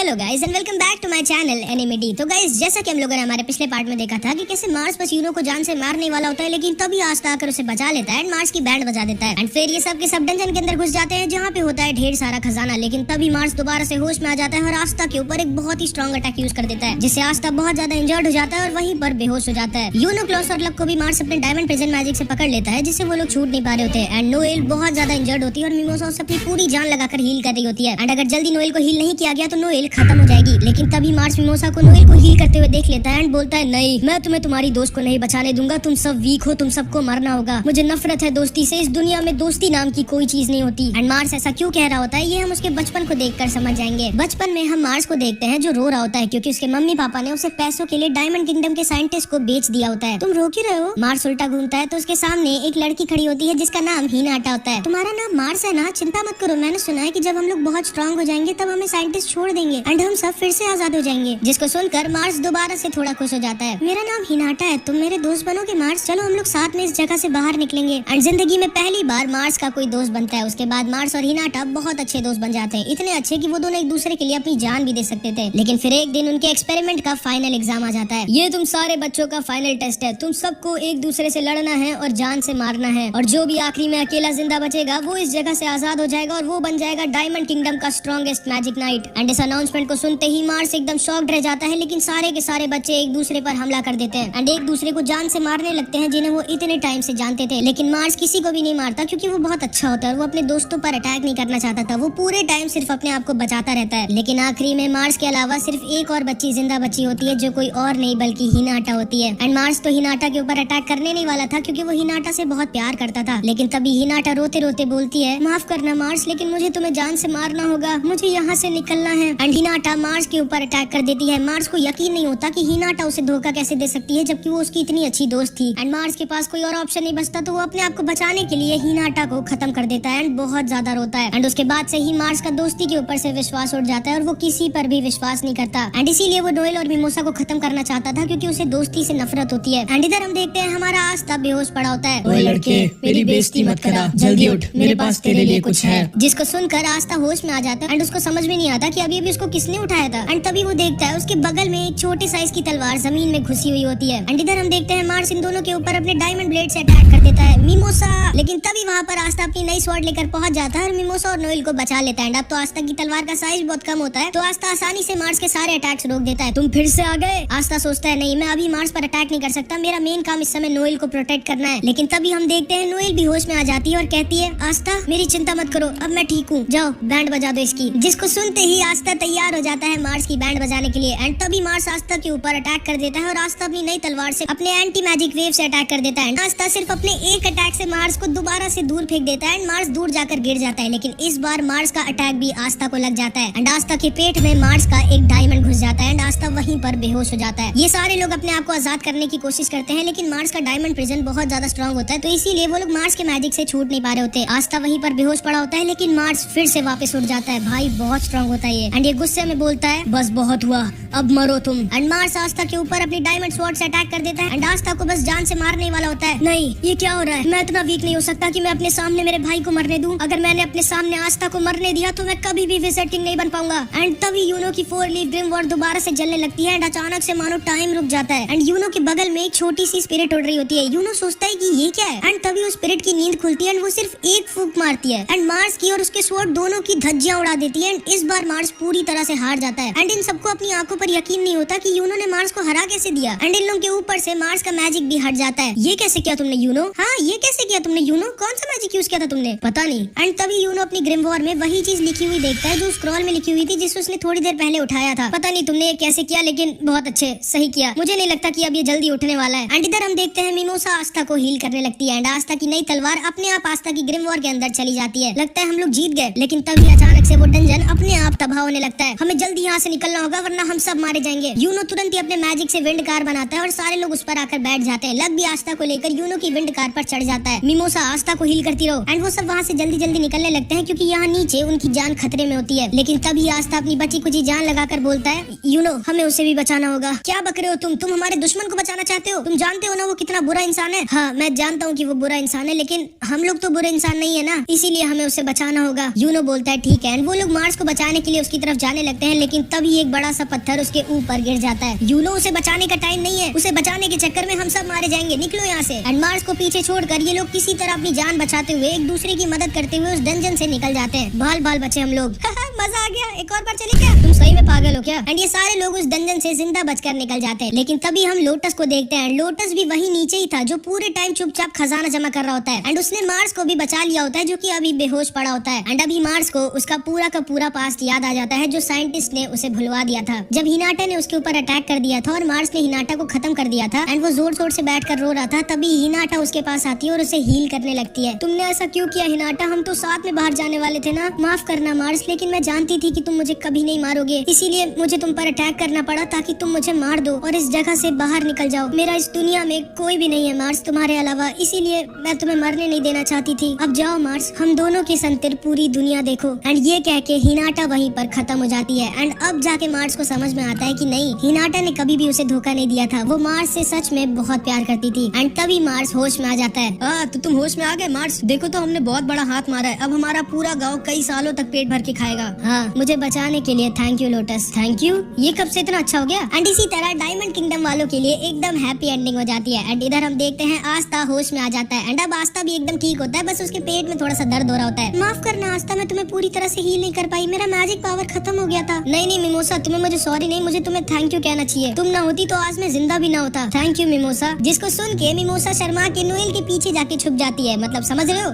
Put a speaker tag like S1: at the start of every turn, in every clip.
S1: Hello guys and welcome back to my channel Animity. तो guys जैसा कि हम लोगों ने हमारे पिछले पार्ट में देखा था कि कैसे मार्स बस यूनो को जान से मारने वाला होता है, लेकिन तभी आस्था आकर उसे बचा लेता है एंड मार्स की बैंड बजा देता है एंड फिर ये सब के सब डंजन के अंदर घुस जाते हैं जहाँ पे होता है ढेर सारा खजाना। लेकिन तभी मार्स दोबारा से होश में आ जाता है और आस्था के ऊपर एक बहुत ही स्ट्रॉन्ग अटैक यूज कर देता है, जिससे आस्था बहुत ज्यादा इंजर्ड हो जाता है और वहीं पर बेहोश हो जाता है। यूनो, क्लॉस और लक को भी मार्स अपने डायमंड प्रिजन मैजिक से पकड़ लेता है, जिससे वो लोग छूट नहीं पा रहे होते एंड नोएल बहुत ज्यादा इंजर्ड होती है और मिमोसा उसे अपनी पूरी जान लगाकर हील कर रही होती है एंड अगर जल्दी नोएल को हील नहीं किया गया तो नोएल खत्म हो जाएगी। लेकिन तभी मार्स मिमोसा को नोएल को हील करते हुए देख लेता है एंड बोलता है, नहीं, मैं तुम्हें तुम्हारी दोस्त को नहीं बचाने दूंगा, तुम सब वीक हो, तुम सबको मरना होगा, मुझे नफरत है दोस्ती से, इस दुनिया में दोस्ती नाम की कोई चीज नहीं होती। एंड मार्स ऐसा क्यों कह रहा होता है ये हम उसके बचपन को देखकर समझ जाएंगे। बचपन में हम मार्स को देखते हैं जो रो रहा होता है क्योंकि उसके मम्मी पापा ने उसे पैसों के लिए डायमंड किंगडम के साइंटिस्ट को बेच दिया होता है। तुम रो क्यों रहे हो? मार्स उल्टा घूमता है तो उसके सामने एक लड़की खड़ी होती है जिसका नाम हिनाटा होता है। तुम्हारा नाम मार्स है ना? चिंता मत करो, मैंने सुना है कि जब हम लोग बहुत स्ट्रांग हो जाएंगे तब हमें साइंटिस्ट छोड़ देंगे एंड हम सब फिर से आजाद हो जाएंगे। जिसको सुनकर मार्स दोबारा से थोड़ा खुश हो जाता है। मेरा नाम हिनाटा है, तुम मेरे दोस्त बनोगे मार्स? चलो हम लोग साथ में इस जगह से बाहर निकलेंगे। एंड जिंदगी में पहली बार मार्स का कोई दोस्त बनता है। उसके बाद मार्स और हिनाटा बहुत अच्छे दोस्त बन जाते हैं, इतने अच्छे कि वो दोनों एक दूसरे के लिए अपनी जान भी दे सकते थे। लेकिन फिर एक दिन उनके एक्सपेरिमेंट का फाइनल एग्जाम आ जाता है। ये तुम सारे बच्चों का फाइनल टेस्ट है, तुम सबको एक दूसरे से लड़ना है और जान से मारना है और जो भी आखिरी में अकेला जिंदा बचेगा वो इस जगह से आजाद हो जाएगा और वो बन जाएगा डायमंड किंगडम का स्ट्रॉन्गेस्ट मैजिक नाइट। एंड इस अनाउंसमेंट को सुनते ही मार्स एकदम शॉक्ड रह जाता है, लेकिन सारे के सारे बच्चे एक दूसरे पर हमला कर देते हैं एंड एक दूसरे को जान से मारने लगते हैं जिन्हें वो इतने टाइम से जानते थे। लेकिन मार्स किसी को भी नहीं मारता क्योंकि वो बहुत अच्छा होता है और वो अपने दोस्तों पर अटैक नहीं करना चाहता था। वो पूरे टाइम सिर्फ अपने आप को बचाता रहता है। लेकिन आखिरी में मार्स के अलावा सिर्फ एक और बच्ची जिंदा बची होती है जो कोई और नहीं बल्कि हिनाटा होती है। एंड मार्स तो हिनाटा के ऊपर अटैक करने नहीं वाला था क्योंकि वो हिनाटा से बहुत प्यार करता था। लेकिन तभी हिनाटा रोते रोते बोलती है, माफ करना मार्स, लेकिन मुझे तुम्हें जान से मारना होगा, मुझे यहाँ से निकलना है। एंड हिनाटा मार्स के ऊपर अटैक कर देती है। मार्स को यकीन नहीं होता कि हिनाटा उसे धोखा कैसे दे सकती है जबकि वो उसकी इतनी अच्छी दोस्त थी। एंड मार्स के पास कोई और ऑप्शन नहीं बचता तो वो अपने आप को बचाने के लिए हिनाटा को खत्म कर देता है एंड बहुत ज्यादा रोता है। एंड उसके बाद से ही मार्स का दोस्ती के ऊपर से विश्वास उठ जाता है और वो किसी पर भी विश्वास नहीं करता एंड इसीलिए वो नोएल और मिमोसा को खत्म करना चाहता था क्योंकि उसे दोस्ती से नफरत होती है। एंड इधर हम देखते हैं हमारा आस्था बेहोश पड़ा होता है।
S2: ओए लड़के, मेरी बेइज्जती मत करा, जल्दी उठ, मेरे पास तेरे लिए कुछ है।
S1: जिसको सुनकर आस्था होश में आ जाता है एंड उसको समझ में नहीं आता कि अभी अभी उसको किसने उठाया था। एंड तभी वो देखता है उसके बगल में एक छोटे साइज की तलवार जमीन में घुसी हुई होती है। एंड इधर हम देखते हैं मार्स इन दोनों के ऊपर अपने डायमंड ब्लेड से अटैक कर देता है मिमोसा। लेकिन तभी वहाँ पर आस्था अपनी नई स्वॉर्ड लेकर पहुंच जाता है और मिमोसा और नोएल को बचा लेता है। अब तो आस्था की तलवार का साइज बहुत कम होता है तो आस्था आसानी से मार्स के सारे अटैक्स रोक देता है। तुम फिर से आ गए? आस्था सोचता है, नहीं, मैं अभी मार्स पर अटैक नहीं कर सकता, मेरा मेन काम इस समय नोएल को प्रोटेक्ट करना है। लेकिन तभी हम देखते हैं नोएल भी होश में आ जाती है और कहती है, आस्था मेरी चिंता मत करो, अब मैं ठीक हूँ, जाओ बैंड बजा दो इसकी। जिसको सुनते ही आस्था तैयार हो जाता है मार्स की बैंड बजाने के लिए। एंड तभी मार्स आस्था के ऊपर अटैक कर देता है और आस्था अपनी नई तलवार से अपने एंटी मैजिक वेव से अटैक कर देता है। आस्था सिर्फ अपने एक अटैक से मार्स को दोबारा से दूर फेंक देता है एंड मार्स दूर जाकर गिर जाता है। लेकिन इस बार मार्स का अटैक भी आस्था को लग जाता है एंड आस्था के पेट में मार्स का एक डायमंड घुस जाता है एंड आस्था वहीं पर बेहोश हो जाता है। ये सारे लोग अपने आप को आजाद करने की कोशिश करते हैं लेकिन मार्स का डायमंड प्रिजन बहुत ज्यादा स्ट्रॉन्ग होता है तो इसीलिए वो लोग मार्स के मैजिक से छूट नहीं पा रहे होते। आस्था वहीं पर बेहोश पड़ा होता है लेकिन मार्स फिर से वापस उठ जाता है। भाई बहुत स्ट्रॉन्ग होता है ये। एंड ये गुस्से में बोलता है, बस बहुत हुआ, अब मरो तुम। एंड मार्स आस्था के ऊपर अपनी डायमंड स्वॉर्ड से अटैक कर देता है एंड आस्था को बस जान से मारने वाला होता है। नहीं, ये क्या हो रहा है? मैं इतना वीक नहीं हो सकता कि मैं अपने सामने मेरे भाई को मरने दूं। अगर मैंने अपने सामने आस्था को मरने दिया तो मैं कभी भी विज़र्ड किंग नहीं बन पाऊंगा। एंड तभी यूनो की 4 लीफ ग्रिम वॉर्ड दोबारा से जलने लगती है एंड अचानक से मानो टाइम रुक जाता है एंड यूनो के बगल में एक छोटी सी स्पिरिट उड़ रही होती है। यूनो सोचता है कि ये क्या है एंड तभी उस स्पिरिट की नींद खुलती है एंड वो सिर्फ एक फूंक मारती है एंड मार्स की और उसके स्वॉर्ड दोनों की धज्जियां उड़ा देती है। एंड इस बार मार्स पूरी तरह से हार जाता है एंड इन सबको अपनी आंखों पर यकीन नहीं होता कि यूनो ने मार्स को हरा कैसे दिया। एंड इन लोगों के ऊपर से मार्स का मैजिक भी हट जाता है। ये कैसे किया तुमने यूनो? हाँ, ये कैसे किया तुमने यूनो? कौन सा मैजिक यूज किया था तुमने? पता नहीं। एंड तभी यूनो अपनी ग्रिम वॉर में वही चीज लिखी हुई देखता है जो स्क्रॉल में लिखी हुई थी जिसे उसने थोड़ी देर पहले उठाया था। पता नहीं तुमने ये कैसे किया लेकिन बहुत अच्छे, सही किया। मुझे नहीं लगता कि अब ये जल्दी उठने वाला है। एंड इधर हम देखते हैं मिमोसा आस्था को हील करने लगती है एंड आस्था की नई तलवार अपने आप आस्था की ग्रिम वॉर के अंदर चली जाती है। लगता है हम लोग जीत गए, लेकिन तभी अचानक से वो डंजन अपने आप तबाह होने लगता है। हमें जल्दी यहाँ से निकलना होगा वरना हम सब मारे जाएंगे। यूनो तुरंत ही अपने मैजिक से विंड कार बनाता है और सारे लोग उस पर आकर बैठ जाते हैं। लक भी आस्था को लेकर यूनो की विंड कार पर चढ़ जाता है। मिमोसा आस्था को हील करती रहो एंड वो सब वहाँ से जल्दी जल्दी निकलने लगते हैं क्योंकि यहाँ नीचे उनकी जान खतरे में होती है। लेकिन तभी आस्था अपनी बची कुची जान लगाकर बोलता है, यूनो हमें उसे भी बचाना होगा। क्या बक रहे हो तुम हमारे दुश्मन को बचाना चाहते हो? तुम जानते हो ना वो कितना बुरा इंसान है। हाँ, मैं जानता हूँ कि वो बुरा इंसान है लेकिन हम लोग तो बुरे इंसान नहीं है ना, इसीलिए हमें उसे बचाना होगा। यूनो बोलता है ठीक है। वो लोग मार्स को बचाने के लिए उसकी तरफ जाने जाने लगते हैं, लेकिन तभी एक बड़ा सा पत्थर उसके ऊपर गिर जाता है। यूनो उसे बचाने का टाइम नहीं है, उसे बचाने के चक्कर में हम सब मारे जाएंगे, निकलो यहाँ से। एंड मार्स को पीछे छोड़कर ये लोग किसी तरह अपनी जान बचाते हुए एक दूसरे की मदद करते हुए उस डंजन से निकल जाते हैं। बाल बाल बचे हम लोग। मजा आ गया, एक और बार चले क्या? तुम सही में पागल हो क्या? एंड ये सारे लोग उस डंजन से जिंदा बचकर निकल जाते हैं, लेकिन तभी हम लोटस को देखते हैं। लोटस भी वही नीचे ही था जो पूरे टाइम चुपचाप खजाना जमा कर रहा होता है। एंड उसने मार्स को भी बचा लिया होता है जो कि अभी बेहोश पड़ा होता है। एंड अभी मार्स को उसका पूरा का पूरा पास्ट याद आ जाता है जो साइंटिस्ट ने उसे भुलवा दिया था जब हिनाटा ने उसके ऊपर अटैक कर दिया था और मार्स ने हिनाटा को खत्म कर दिया था। एंड वो जोर जोर से बैठकर रो रहा था। तभी हिनाटा उसके पास आती है और उसे हील करने लगती है। तुमने ऐसा क्यों किया हिनाटा? हम तो साथ में बाहर जाने वाले थे ना। माफ करना मार्स, लेकिन मैं जानती थी कि तुम मुझे कभी नहीं मारोगे, इसीलिए मुझे तुम पर अटैक करना पड़ा ताकि तुम मुझे मार दो और इस जगह से बाहर निकल जाओ। मेरा इस दुनिया में कोई भी नहीं है मार्स तुम्हारे अलावा, इसीलिए मैं तुम्हें मरने नहीं देना चाहती थी। अब जाओ मार्स, हम दोनों के संतिर पूरी दुनिया देखो। एंड ये कह के हिनाटा वहीं पर खत्म हो जाती है। एंड अब जाके मार्स को समझ में आता है कि नहीं, हिनाटा ने कभी भी उसे धोखा नहीं दिया था, वो मार्स से सच में बहुत प्यार करती थी। एंड तभी मार्स होश में आ जाता है।
S2: तो तुम होश में आ गए मार्स? देखो तो हमने बहुत बड़ा हाथ मारा है, अब हमारा पूरा गांव कई सालों तक पेट भर के खाएगा।
S1: हाँ, मुझे बचाने के लिए thank you lotus. Thank you, ये कब से इतना अच्छा हो गया? एंड इसी तरह डायमंड किंगडम वालों के लिए एकदम हैप्पी एंडिंग हो जाती है। एंड इधर हम देखते हैं आस्था होश में आ जाता है। एंड अब आस्था भी एकदम ठीक होता है, बस उसके पेट में थोड़ा सा दर्द हो रहा होता है। माफ करना आस्था, मैं तुम्हें पूरी तरह से हील नहीं कर पाई, मेरा मैजिक पावर खत्म हो गया था। नहीं मिमोसा, तुम्हें मुझे सॉरी नहीं, मुझे तुम्हें थैंक यू कहना चाहिए। तुम ना होती तो आज मैं जिंदा भी ना होता। Thank you mimosa. जिसको सुन के मिमोसा शर्मा के नोएल के पीछे जाके छुप जाती है। मतलब समझ रहे हो?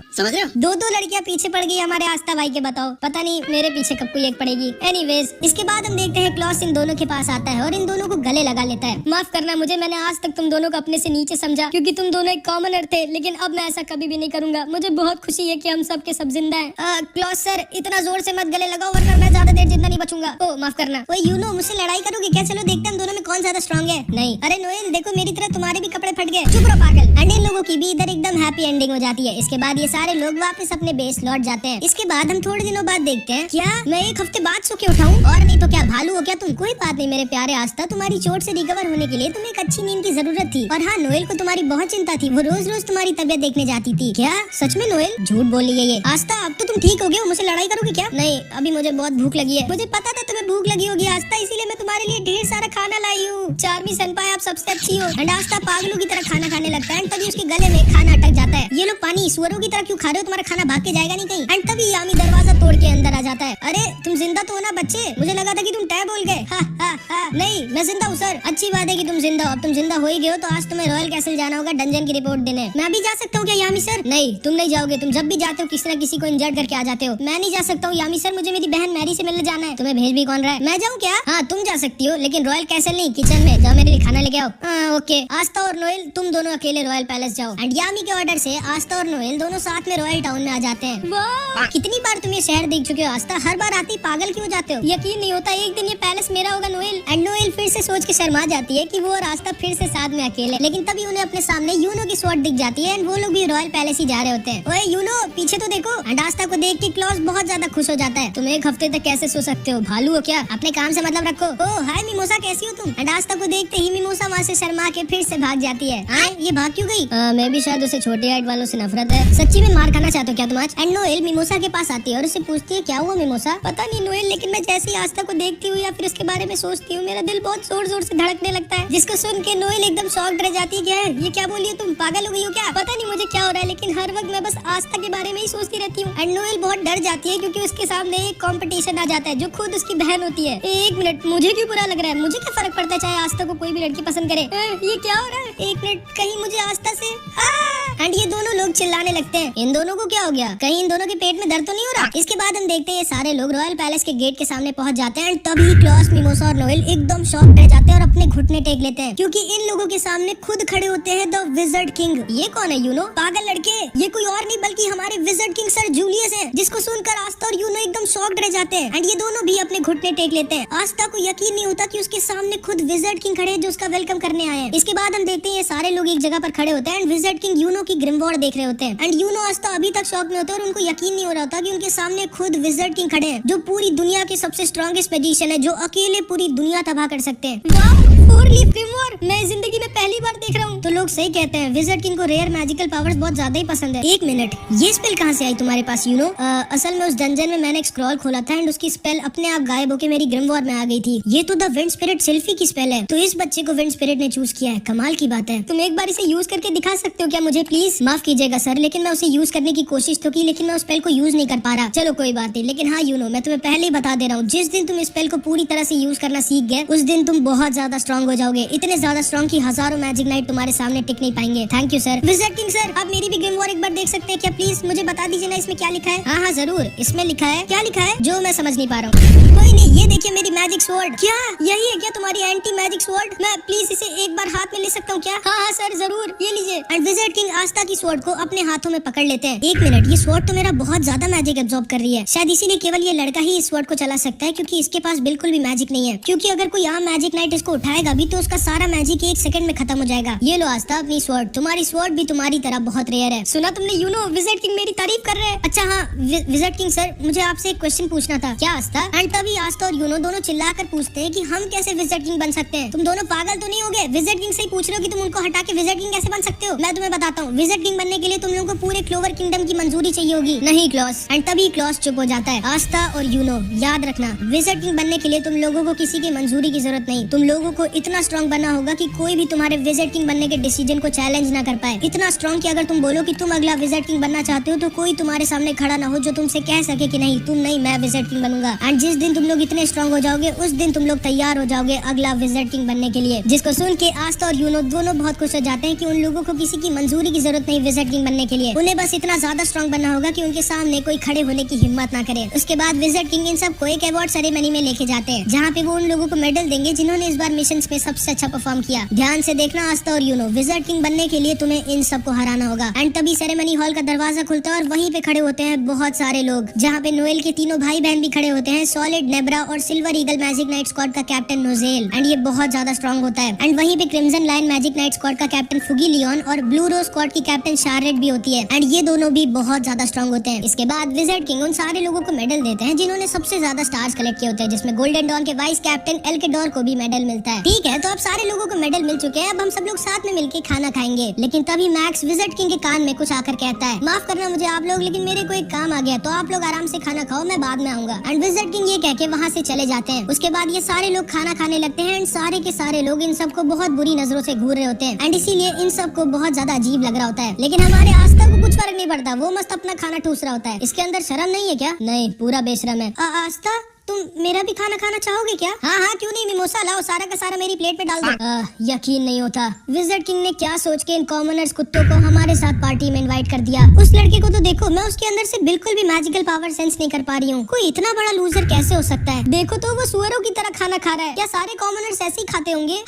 S1: दो लड़कियां पीछे पड़ गई हमारे आस्था भाई के। बताओ, पता नहीं मेरे पीछे कब कोई एक पड़ेगी। एनीवेज, इसके बाद हम देखते हैं क्लॉस इन दोनों के पास आता है और इन दोनों को गले लगा लेता है। माफ करना मुझे, मैंने आज तक तुम दोनों को अपने से नीचे समझा क्योंकि तुम दोनों एक कॉमनर थे, लेकिन अब मैं ऐसा कभी भी नहीं करूंगा। मुझे बहुत खुशी है कि हम सब के सब जिंदा हैं। क्लॉस सर, इतना जोर से मत गले लगाओ वरना मैं ज्यादा देर जिंदा नहीं बचूंगा। ओ माफ करना। ओए यूनो, मुझसे लड़ाई करोगे क्या? चलो देखते हैं हम दोनों में कौन ज्यादा स्ट्रांग है। नहीं। अरे नोएल देखो, मेरी तरह तुम्हारे भी कपड़े फट गए। चुप रहो पागल। एंड इन लोगों की भी इधर एकदम हैप्पी एंडिंग हो जाती है। इसके बाद ये सारे लोग वापस अपने बेस लौट जाते हैं। इसके बाद हम थोड़े दिनों बाद देखते हैं, क्या मैं एक हफ्ते बाद सो के उठाऊं? और नहीं तो क्या, भालू हो क्या तुम? कोई बात नहीं मेरे प्यारे आस्था, तुम्हारी चोट से रिकवर होने के लिए तुम्हें एक अच्छी नींद की जरूरत थी। और हाँ, नोएल को तुम्हारी बहुत चिंता थी, वो रोज रोज तुम्हारी तबियत देखने जाती थी। क्या सच में नोएल? झूठ बोल रही है ये। आस्था, अब तो तुम ठीक हो गए हो, मुझसे लड़ाई करोगे क्या? नहीं, अभी मुझे बहुत भूख लगी है। मुझे पता था तुम्हें भूख लगी होगी आस्था, इसीलिए मैं तुम्हारे लिए ढेर सारा खाना लाई हूँ। चार्मी सेनपाई, आप सबसे अच्छी हो। एंड आस्था पागलों की तरह खाना खाने लगता है। तभी उसके गले में खाना अटक जाता है। ये लोग पानी सुअरों की तरह क्यों खा रहे हो? तुम्हारा खाना भाग के जाएगा नहीं कहीं? एंड तभी यामी दरवाजा तोड़ के अंदर आ जाता है। अरे तुम जिंदा तो हो ना बच्चे? मुझे लगा था कि तुम टै बोल गए। नहीं, मैं जिंदा हूँ सर। अच्छी बात है कि तुम जिंदा हो। अब तुम जिंदा हो ही गए हो तो आज तुम्हें रॉयल कैसल जाना होगा डंजन की रिपोर्ट देने। मैं भी जा सकता हूँ क्या यामी सर? नहीं, तुम नहीं जाओगे। तुम जब भी जाते हो किसी न किसी को इंजर्ड करके आ जाते हो। मैं नहीं जा सकता हूँ यामी सर, मुझे मेरी बहन मैरी से मिलने जाना है। तुम्हें भेज भी कौन रहा है? मैं जाऊँ क्या? हाँ तुम जा सकती हो, लेकिन रॉयल कैसल नहीं, किचन में जाओ, मेरे लिए खाना लेके आओ। ओके। आस्था और नोएल, तुम दोनों अकेले रॉयल पैलेस जाओ। एंड यामी के ऑर्डर से आस्था और नोएल दोनों साथ में रॉयल टाउन में आ जाते हैं। वाह, कितनी बार तुम ये शहर देख चुके हो आस्था? हर बार आती पागल क्यों जाते हो? यकीन नहीं होता एक दिन ये पैलेस मेरा होगा नोएल। एंड नोएल फिर से सोच के शर्मा जाती है कि वो और आस्था फिर से साथ में अकेले। लेकिन तभी उन्हें अपने सामने यूनो की स्वॉर्ड दिख जाती है। एंड वो लोग भी रॉयल पैलेस ही जा रहे होते हैं। ओए यूनो, पीछे तो देखो। एंड आस्था को देख के क्लॉस बहुत ज्यादा खुश हो जाता है। तुम एक हफ्ते तक कैसे सो सकते हो? भालू हो क्या? अपने काम से मतलब रखो। ओह हाय मिमोसा, कैसी हो तुम? एंड आस्था को देखते ही मिमोसा वहाँ से शर्मा के फिर से भाग जाती है। ये भाग क्यों गई? मैं भी शायद उसे छोटे हाइट वालों से नफरत है। सच्ची में मार खाना चाहते हो क्या तुम आज? एंड नोएल मिमोसा के पास आती है और उसे पूछती है, क्या हुआ मिमोसा? पता नहीं नोएल, लेकिन मैं जैसे ही आस्था को देखती हूँ या फिर उसके बारे में सोचती हूँ, मेरा दिल बहुत जोर जोर से धड़कने लगता है। जिसको सुन के नोएल एकदम शॉक्ड रह जाती है। क्या है ये? क्या बोली हो तुम? पागल हो गई हो क्या? पता नहीं मुझे क्या हो रहा है, लेकिन हर वक्त मैं बस आस्था के बारे में ही सोचती रहती हूँ। एंड नोएल बहुत डर जाती है क्योंकि उसके सामने एक कंपटीशन आ जाता है जो खुद उसकी बहन होती है। एक मिनट, मुझे क्यों बुरा लग रहा है? मुझे क्या फर्क पड़ता है चाहे आस्था को कोई भी लड़की पसंद करे? ये क्या हो रहा है? एक मिनट, कहीं मुझे आस्था से। एंड ये दोनों लोग चिल्लाने लगते हैं। इन दोनों को क्या हो गया? कहीं इन दोनों के पेट में दर्द तो नहीं हो रहा? इसके बाद हम देखते हैं ये सारे लोग रॉयल पैलेस के गेट के सामने पहुंच जाते हैं। तभी क्लॉस, मिमोसा और नोएल एकदम शॉक रह जाते हैं और अपने घुटने टेक लेते हैं क्योंकि इन लोगों के सामने खुद खड़े होते हैं द विज़र्ड किंग। ये कौन है यूनो? पागल लड़के, ये कोई और नहीं बल्कि हमारे विज़र्ड किंग सर जूलियस हैं, जिसको सुनकर आस्था और यूनो एकदम शॉक्ड रह जाते हैं। एंड ये दोनों भी अपने घुटने टेक लेते हैं। आस्था को यकीन नहीं होता कि उसके सामने खुद विज़र्ड किंग खड़े हैं जो उसका वेलकम करने आए हैं। इसके बाद हम देखते हैं ये सारे लोग एक जगह पर खड़े होते हैं एंड विज़र्ड किंग यूनो की ग्रिमवॉर्ड देख रहे होते हैं। एंड यूनो आस्था अभी तक शॉक में होते हैं और उनको यकीन नहीं हो रहा होता कि उनके सामने खुद विज़र्ड किंग खड़े हैं जो पूरी दुनिया के सबसे स्ट्रॉन्गेस्ट मैजिशियन है, जो अकेले पूरी दुनिया तबाह कर सकते हैं। फोर लीफ ग्रिमवॉर मैं जिंदगी में पहली बार देख रहा हूँ। तो लोग सही कहते हैं विज़ार्ड किंग को रेयर मैजिकल पावर्स बहुत ज्यादा ही पसंद है। एक मिनट, ये स्पेल कहाँ से आई तुम्हारे पास? यू नो असल में उस डंजन में मैंने एक स्क्रॉल खोला था एंड उसकी स्पेल अपने आप गायब होकर मेरी ग्रिमवॉर में आ गई थी। ये तो द विंड स्पिरिट सिल्फी की स्पेल है। तो इस बच्चे को विंड स्पिरिट ने चूज किया है। कमाल की बात है। तुम एक बार इसे यूज करके दिखा सकते हो क्या मुझे प्लीज? माफ कीजिएगा सर, लेकिन मैं उसे यूज करने की कोशिश तो की, लेकिन मैं उस स्पेल को यूज नहीं कर पा रहा। चलो कोई बात नहीं, लेकिन हाँ यू नो मैं तुम्हें पहले ही बता दे रहा हूँ, जिस दिन तुम इस स्पेल को पूरी तरह से यूज करना सीख गए उस दिन तुम बहुत ज्यादा स्ट्रॉन्ग हो जाओगे। इतने ज्यादा स्ट्रॉन्ग कि हजारों मैजिक नाइट तुम्हारे सामने टिक नहीं पाएंगे। Thank you sir. Wizard king sir, आप मेरी भी ग्रिमवॉर एक बार देख सकते हैं क्या प्लीज? मुझे बता दीजिए ना इसमें क्या लिखा है। हाँ हाँ जरूर, इसमें लिखा है, क्या लिखा है जो मैं समझ नहीं पा रहा हूँ। कोई नहीं, ये देखिए मेरी मैजिक स्वॉर्ड। क्या यही है क्या तुम्हारी एंटी मैजिक स्वॉर्ड? मैं प्लीज इसे एक बार हाथ में ले सकता हूँ क्या? हाँ हाँ सर जरूर, ये लीजिए। एंड विज़ार्ड किंग आस्था की स्वॉर्ड को अपने हाथों में पकड़ लेते हैं। एक मिनट, ये स्वॉर्ड तो मेरा बहुत ज्यादा मैजिक एब्जॉर्ब कर रही है। शायद इसीलिए केवल ये लड़का ही इस स्वॉर्ड को चला सकता है, क्योंकि इसके पास बिल्कुल भी मैजिक नहीं है। क्योंकि अगर कोई आम मैजिक नाइट इसको उठाएगा भी तो उसका सारा मैजिक एक सेकंड में खत्म हो जाएगा। ये लो आस्था अपनी स्वॉर्ड। तुम्हारी स्वॉर्ड भी तुम्हारी तरह बहुत रेयर है। सुना तुमने? यू नो विज़ार्ड किंग मेरी तारीफ कर रहे हैं। अच्छा हाँ विज़ार्ड किंग सर, मुझे आपसे एक क्वेश्चन पूछना था। क्या आस्था? एंड तभी आस्था और यूनो दोनों चिल्लाकर पूछते हैं कि हम कैसे विज़ार्ड किंग बन सकते हैं। तुम दोनों पागल तो नहीं हो गए? विज़ार्ड किंग से ही पूछ रहे हो कि तुम उनको हटा के विज़ार्ड किंग कैसे बन सकते हो? मैं तुम्हें बताता हूँ। विज़ार्ड किंग बनने के लिए तुम लोगों को पूरे क्लोवर किंगडम की मंजूरी चाहिए होगी। नहीं क्लॉस। एंड तभी क्लॉस चुप हो जाता है। आस्था और यूनो याद रखना, विज़ार्ड किंग बनने के लिए तुम लोगों को किसी की मंजूरी की जरूरत नहीं। तुम लोगों को इतना स्ट्रॉन्ग बनना होगा कि कोई भी तुम्हारे विज़ार्ड किंग बनने के डिसीजन को चैलेंज ना कर पाए। इतना स्ट्रॉन्ग कि अगर तुम बोलो कि तुम अगला विज़ार्ड किंग बनना चाहते हो तो कोई तुम्हारे सामने खड़ा ना हो जो तुमसे कह सके कि नहीं तुम नहीं, मैं विज़ार्ड किंग बनूंगा। एंड जिस दिन तुम लोग इतने स्ट्रॉन्ग हो जाओगे उस दिन तुम लोग तैयार हो जाओगे अगला विज़ार्ड किंग बनने के लिए। जिसको सुन के आस्था और यूनो दोनों बहुत खुश हो जाते हैं कि उन लोगों को किसी की मंजूरी की जरूरत नहीं विज़ार्ड किंग बनने के लिए। उन्हें बस इतना ज्यादा स्ट्रॉन्ग बनना होगा कि उनके सामने कोई खड़े होने की हिम्मत ना करे। उसके बाद विज़ार्ड किंग इन सब को एक अवार्ड सेरेमनी में लेके जाते हैं, जहाँ पे वो उन लोगों को मेडल देंगे जिन्होंने इस बार मिशन में सबसे अच्छा परफॉर्म किया। ध्यान से देखना आस्था और यूनो, विज़ार्ड किंग बनने के लिए तुम्हें इन सबको हराना होगा। एंड तभी सेरेमनी हॉल का दरवाजा खुलता है और वहीं पे खड़े होते हैं बहुत सारे लोग, जहाँ पे नोएल के तीनों भाई बहन भी खड़े होते हैं, सॉलिड, नेब्रा और silver eagle magic knight squad का कैप्टन नोजेल। एंड ये बहुत ज्यादा स्ट्रॉन्ग होता है। एंड वहीं पे crimson lion magic knight squad का कैप्टन फुगी लियोन और ब्लू रोज स्क्वाड की कैप्टन शार्लेट भी होती है। एंड ये दोनों भी बहुत ज्यादा स्ट्रॉन्ग होते हैं। इसके बाद विज़ार्ड किंग उन सारे लोगों को मेडल देते हैं जिन्होंने सबसे ज्यादा स्टार्स कलेक्ट किए होते हैं, जिसमें गोल्डन डॉन के वाइस कैप्टन एल्केडोर को भी मेडल मिलता है। ठीक है, तो अब सारे लोगों को मेडल मिल चुके हैं, अब हम सब लोग साथ में मिलकर खाना खाएंगे। लेकिन तभी मैक्स विज़ार्ड किंग के कान में कुछ आकर कहता है, माफ करना मुझे आप लोग, लेकिन मेरे को एक काम आ गया, तो आप लोग आराम से खाना खाओ, मैं बाद में आऊंगा। एंड विज़ार्ड किंग ये कह के वहाँ से चले जाते हैं। उसके बाद ये सारे लोग खाना खाने लगते हैं एंड सारे के सारे लोग इन सबको बहुत बुरी नजरों से घूर रहे होते हैं। एंड इसीलिए इन सबको बहुत ज्यादा अजीब लग रहा होता है। लेकिन हमारे आस्था को कुछ फर्क नहीं पड़ता, वो मस्त अपना खाना ठूस रहा होता है। इसके अंदर शर्म नहीं है क्या? नहीं, पूरा बेशरम है। आस्था तुम मेरा भी खाना खाना चाहोगे क्या? हाँ हाँ क्यों नहीं, मिमोसा लाओ, सारा का सारा मेरी प्लेट पे डाल दो। यकीन नहीं होता, विज़ार्ड किंग ने क्या सोच के इन कॉमनर्स कुत्तों को हमारे साथ पार्टी में इनवाइट कर दिया। उस लड़के को तो देखो, मैं उसके अंदर से बिल्कुल भी मैजिकल पावर सेंस नहीं कर पा रही हूँ। कोई इतना बड़ा लूजर कैसे हो सकता है? देखो तो वो सुअरों की तरह खाना खा रहा है। क्या सारे कॉमनर्स ऐसे ही खाते होंगे?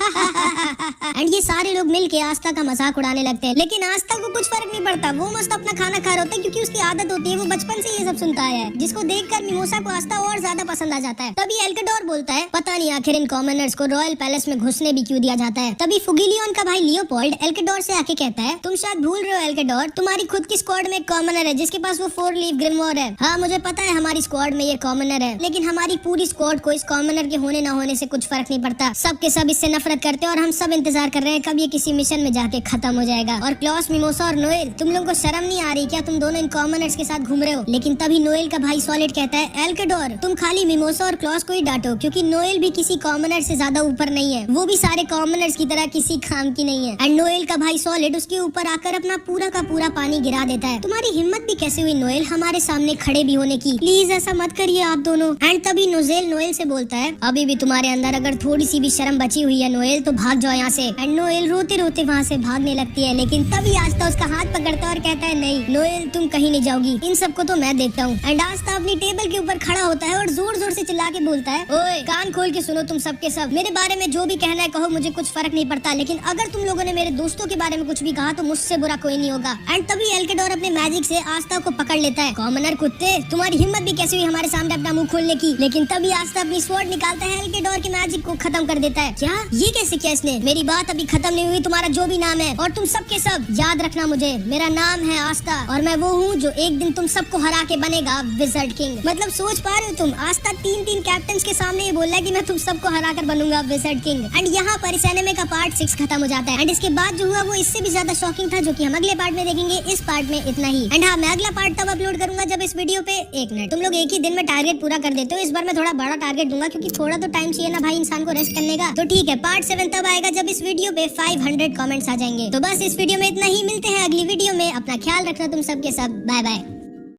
S1: एंड ये सारे लोग मिलके आस्था का मजाक उड़ाने लगते हैं, लेकिन आस्था को कुछ फर्क नहीं पड़ता। वो मस्त अपना खाना खा रहा होता है क्योंकि उसकी आदत होती है, वो बचपन से ये सब सुनता है, जिसको देखकर मिमोसा को आस्था और ज्यादा पसंद आ जाता है। तभी एल्केडोर बोलता है, पता नहीं आखिर इन कॉमनर्स को रॉयल पैलेस में घुसने भी क्यों दिया जाता है। तभी फुगिलियन का भाई लियोपोल्ड एल्केडोर से आके कहता है, तुम शायद भूल रहे हो एल्केडोर, तुम्हारी खुद की स्क्वाड में एक कॉमनर है जिसके पास वो 4 लीफ ग्रिमवॉर है। हाँ मुझे पता है हमारी स्क्वाड में ये कॉमनर है, लेकिन हमारी पूरी स्क्वाड को इस कॉमनर के होने ना होने से कुछ फर्क नहीं पड़ता। सब के सब इससे नफरत करते हैं और हम सब इंतजार कर रहे हैं कब ये किसी मिशन में जाके खत्म हो जाएगा। और क्लॉस, मिमोसा और नोएल, तुम लोगों को शर्म नहीं आ रही क्या? तुम दोनों इन कॉमनर्स के साथ घूम रहे हो। लेकिन तभी नोएल का भाई सॉलिड कहता है, एल्केडोर तुम खाली मिमोसा और क्लॉस को ही डांटो, क्योंकि नोएल भी किसी कॉमनर से ज्यादा ऊपर नहीं है, वो भी सारे कॉमनर्स की तरह किसी काम की नहीं है। एंड नोएल का भाई सॉलिड उसके ऊपर आकर अपना पूरा का पूरा पानी गिरा देता है। तुम्हारी हिम्मत भी कैसे हुई नोएल हमारे सामने खड़े भी होने की? प्लीज ऐसा मत करिए आप दोनों। एंड तभी नोजेल नोएल से बोलता है, अभी भी तुम्हारे अंदर अगर थोड़ी सी भी शर्म बची हुई है नोएल, तो भाग जाओ यहाँ से। एंड नोएल रोते रोते वहाँ से भागने लगती है, लेकिन तभी आस्था उसका हाथ पकड़ता है और कहता है, नहीं नोएल तुम कहीं नहीं जाओगी, इन सबको तो मैं देखता हूँ। एंड आस्था अपनी टेबल के ऊपर खड़ा होता है और जोर जोर से चिल्ला के बोलता है, ओए कान खोल के सुनो तुम सबके सब, मेरे बारे में जो भी कहना है कहो, मुझे कुछ फर्क नहीं पड़ता, लेकिन अगर तुम लोगों ने मेरे दोस्तों के बारे में कुछ भी कहा तो मुझसे बुरा कोई नहीं होगा। एंड तभी एल्केडोर अपने मैजिक से आस्था को पकड़ लेता है। कॉमनर कुत्ते, तुम्हारी हिम्मत भी कैसे हुई हमारे सामने अपना मुंह खोलने की? लेकिन तभी आस्था अपनी स्वॉर्ड निकालता है, एल्केडोर के मैजिक को खत्म कर देता है। क्या ये कैसे किया इसने? मेरी बात अभी खत्म नहीं हुई, तुम्हारा जो भी नाम है और तुम सबके सब याद रखना, मुझे मेरा नाम है आस्था और मैं वो हूँ जो एक दिन तुम सबको हरा के बनेगा विज़ार्ड किंग। मतलब सोच पा रहे हो तुम, आस्था तीन कैप्टन के सामने ये बोल रहा है कि मैं तुम सबको हरा कर बनूंगा विज़र्ड किंग। एंड यहाँ पर इस एनिमे का पार्ट 6 खत्म हो जाता है। एंड इसके बाद जो हुआ वो इससे भी ज्यादा शॉकिंग था, जो कि हम अगले पार्ट में देखेंगे। इस पार्ट में इतना ही। एंड हाँ, मैं अगला पार्ट तब अपलोड करूंगा जब इस वीडियो पे 1 मिनट तुम लोग एक ही दिन में टारगेट पूरा कर देते हो। इस बार मैं थोड़ा बड़ा टारगेट दूंगा, क्योंकि थोड़ा तो टाइम चाहिए ना भाई इंसान को रेस्ट करने का। तो ठीक है, पार्ट 7 तब आएगा जब इस वीडियो पे 500 कमेंट्स आ जाएंगे। तो बस इस वीडियो में इतना ही। मिलते हैं अगली वीडियो में। अपना ख्याल रखना तुम सबके सब। Bye bye.